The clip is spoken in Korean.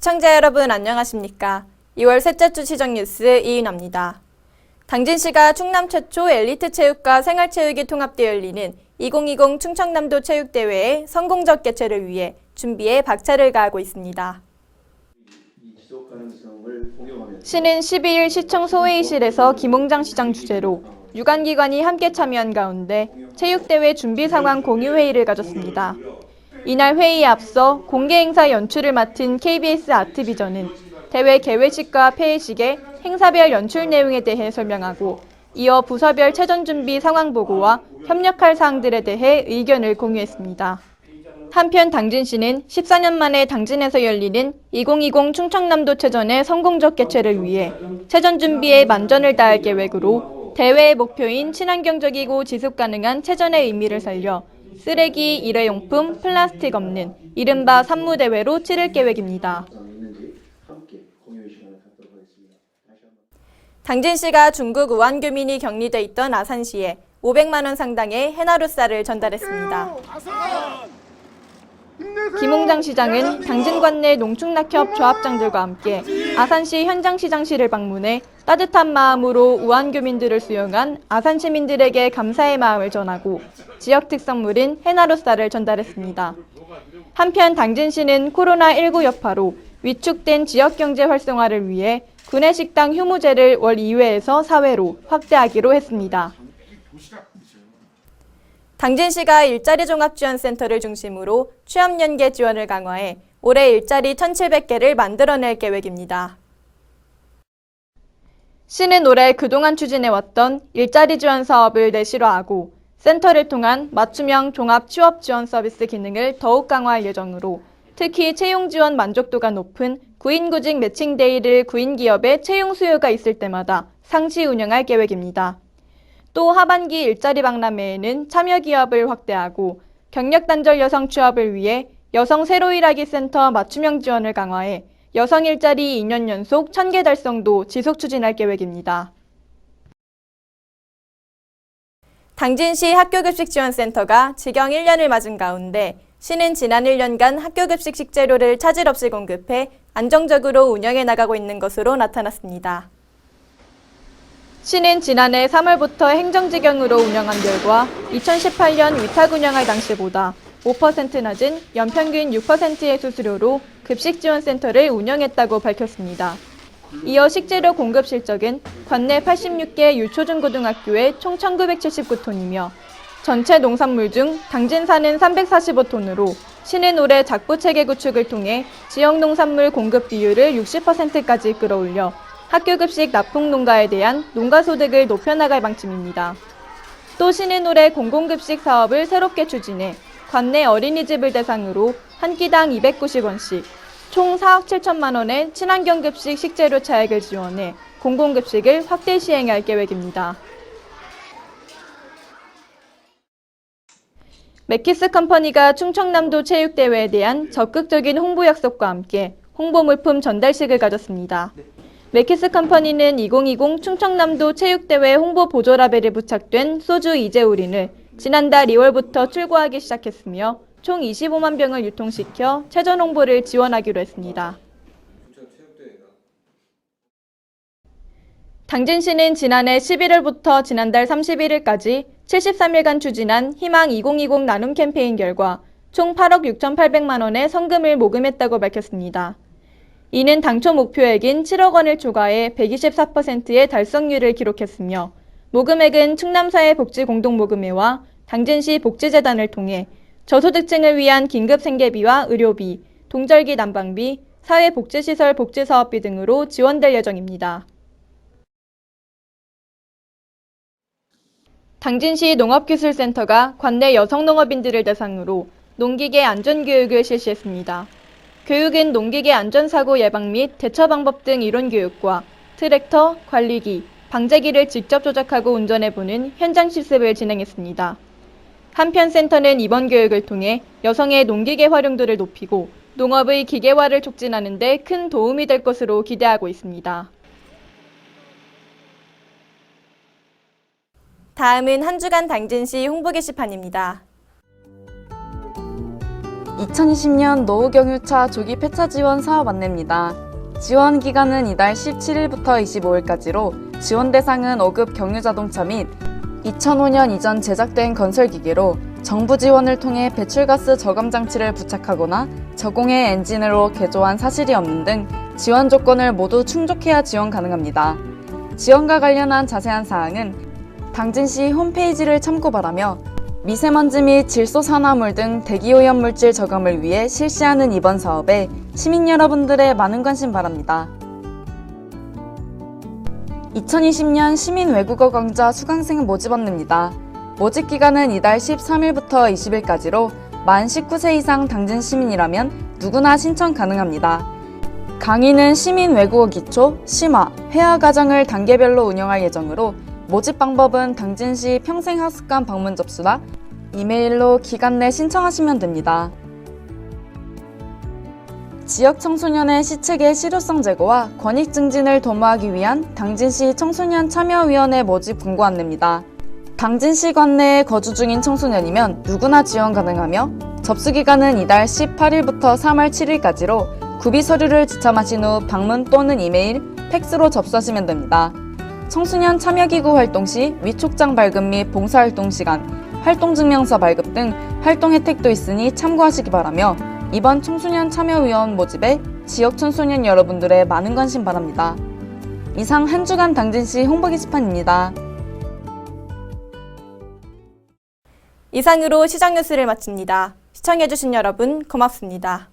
시청자 여러분 안녕하십니까? 2월 셋째 주 시정 뉴스 이윤아입니다. 당진시가 충남 최초 엘리트 체육과 생활체육이 통합되어 열리는 2020 충청남도 체육대회의 성공적 개최를 위해 준비에 박차를 가하고 있습니다. 시는 12일 시청 소회의실에서 김홍장 시장 주재로 유관기관이 함께 참여한 가운데 체육대회 준비 상황 공유회의를 가졌습니다. 이날 회의에 앞서 공개행사 연출을 맡은 KBS 아트비전은 대회 개회식과 폐회식의 행사별 연출 내용에 대해 설명하고 이어 부서별 체전 준비 상황 보고와 협력할 사항들에 대해 의견을 공유했습니다. 한편 당진시는 14년 만에 당진에서 열리는 2020 충청남도 체전의 성공적 개최를 위해 체전 준비에 만전을 다할 계획으로 대회의 목표인 친환경적이고 지속가능한 체전의 의미를 살려 쓰레기, 일회용품, 플라스틱 없는 이른바 산무대회로 치를 계획입니다. 당진시가 중국 우한 교민이 격리돼 있던 아산시에 500만 원 상당의 해나루쌀을 전달했습니다. 김홍장 시장은 당진관내 농축낙협 조합장들과 함께 아산시 현장시장실을 방문해 따뜻한 마음으로 우한 교민들을 수용한 아산 시민들에게 감사의 마음을 전하고 지역 특산물인 해나루쌀을 전달했습니다. 한편 당진시는 코로나19 여파로 위축된 지역경제 활성화를 위해 구내식당 휴무제를 월 2회에서 4회로 확대하기로 했습니다. 당진시가 일자리 종합지원센터를 중심으로 취업연계 지원을 강화해 올해 일자리 1,700개를 만들어낼 계획입니다. 시는 올해 그동안 추진해왔던 일자리 지원 사업을 내실화하고 센터를 통한 맞춤형 종합 취업 지원 서비스 기능을 더욱 강화할 예정으로 특히 채용 지원 만족도가 높은 구인구직 매칭데이를 구인기업의 채용 수요가 있을 때마다 상시 운영할 계획입니다. 또 하반기 일자리 박람회에는 참여 기업을 확대하고 경력 단절 여성 취업을 위해 여성 새로 일하기 센터 맞춤형 지원을 강화해 여성 일자리 2년 연속 1,000개 달성도 지속 추진할 계획입니다. 당진시 학교급식지원센터가 직영 1년을 맞은 가운데 시는 지난 1년간 학교급식 식재료를 차질 없이 공급해 안정적으로 운영해 나가고 있는 것으로 나타났습니다. 시는 지난해 3월부터 행정직영으로 운영한 결과 2018년 위탁 운영할 당시보다 5% 낮은 연평균 6%의 수수료로 급식지원센터를 운영했다고 밝혔습니다. 이어 식재료 공급 실적은 관내 86개 유초중고등학교에 총 1,979톤이며 전체 농산물 중 당진산은 345톤으로 시는 올해 작부체계 구축을 통해 지역 농산물 공급 비율을 60%까지 끌어올려 학교급식 납품 농가에 대한 농가 소득을 높여나갈 방침입니다. 또 시는 올해 공공급식 사업을 새롭게 추진해 관내 어린이집을 대상으로 한 끼당 290원씩 총 4억 7천만 원의 친환경급식 식재료 차액을 지원해 공공급식을 확대 시행할 계획입니다. 맥키스 컴퍼니가 충청남도 체육대회에 대한 적극적인 홍보 약속과 함께 홍보 물품 전달식을 가졌습니다. 맥키스 컴퍼니는 2020 충청남도 체육대회 홍보 보조 라벨이 부착된 소주 이재우린을 지난달 2월부터 출고하기 시작했으며 총 25만 병을 유통시켜 체전 홍보를 지원하기로 했습니다. 당진시는 지난해 11월부터 지난달 31일까지 73일간 추진한 희망 2020 나눔 캠페인 결과 총 8억 6,800만 원의 성금을 모금했다고 밝혔습니다. 이는 당초 목표액인 7억 원을 초과해 124%의 달성률을 기록했으며 모금액은 충남사회복지공동모금회와 당진시 복지재단을 통해 저소득층을 위한 긴급생계비와 의료비, 동절기 난방비, 사회복지시설 복지사업비 등으로 지원될 예정입니다. 당진시 농업기술센터가 관내 여성농업인들을 대상으로 농기계 안전교육을 실시했습니다. 교육은 농기계 안전사고 예방 및 대처 방법 등 이론 교육과 트랙터, 관리기, 방제기를 직접 조작하고 운전해보는 현장 실습을 진행했습니다. 한편 센터는 이번 교육을 통해 여성의 농기계 활용도를 높이고 농업의 기계화를 촉진하는 데 큰 도움이 될 것으로 기대하고 있습니다. 다음은 한 주간 당진시 홍보 게시판입니다. 2020년 노후경유차 조기 폐차 지원 사업 안내입니다. 지원 기간은 이달 17일부터 25일까지로 지원 대상은 5급 경유자동차 및 2005년 이전 제작된 건설기계로 정부 지원을 통해 배출가스 저감 장치를 부착하거나 저공해 엔진으로 개조한 사실이 없는 등 지원 조건을 모두 충족해야 지원 가능합니다. 지원과 관련한 자세한 사항은 당진시 홈페이지를 참고 바라며 미세먼지 및 질소산화물 등 대기오염 물질 저감을 위해 실시하는 이번 사업에 시민 여러분들의 많은 관심 바랍니다. 2020년 시민 외국어 강좌 수강생 모집 안내입니다. 모집 기간은 이달 13일부터 20일까지로 만 19세 이상 당진 시민이라면 누구나 신청 가능합니다. 강의는 시민 외국어 기초, 심화, 회화 과정을 단계별로 운영할 예정으로 모집 방법은 당진시 평생학습관 방문 접수나 이메일로 기간 내 신청하시면 됩니다. 지역 청소년의 시책의 실효성 제고와 권익 증진을 도모하기 위한 당진시 청소년 참여위원회 모집 공고 안내입니다. 당진시 관내에 거주 중인 청소년이면 누구나 지원 가능하며 접수 기간은 이달 18일부터 3월 7일까지로 구비 서류를 지참하신 후 방문 또는 이메일, 팩스로 접수하시면 됩니다. 청소년 참여기구 활동 시 위촉장 발급 및 봉사활동 시간, 활동증명서 발급 등 활동 혜택도 있으니 참고하시기 바라며 이번 청소년 참여위원 모집에 지역 청소년 여러분들의 많은 관심 바랍니다. 이상 한 주간 당진시 홍보 게시판입니다. 이상으로 시장 뉴스를 마칩니다. 시청해주신 여러분 고맙습니다.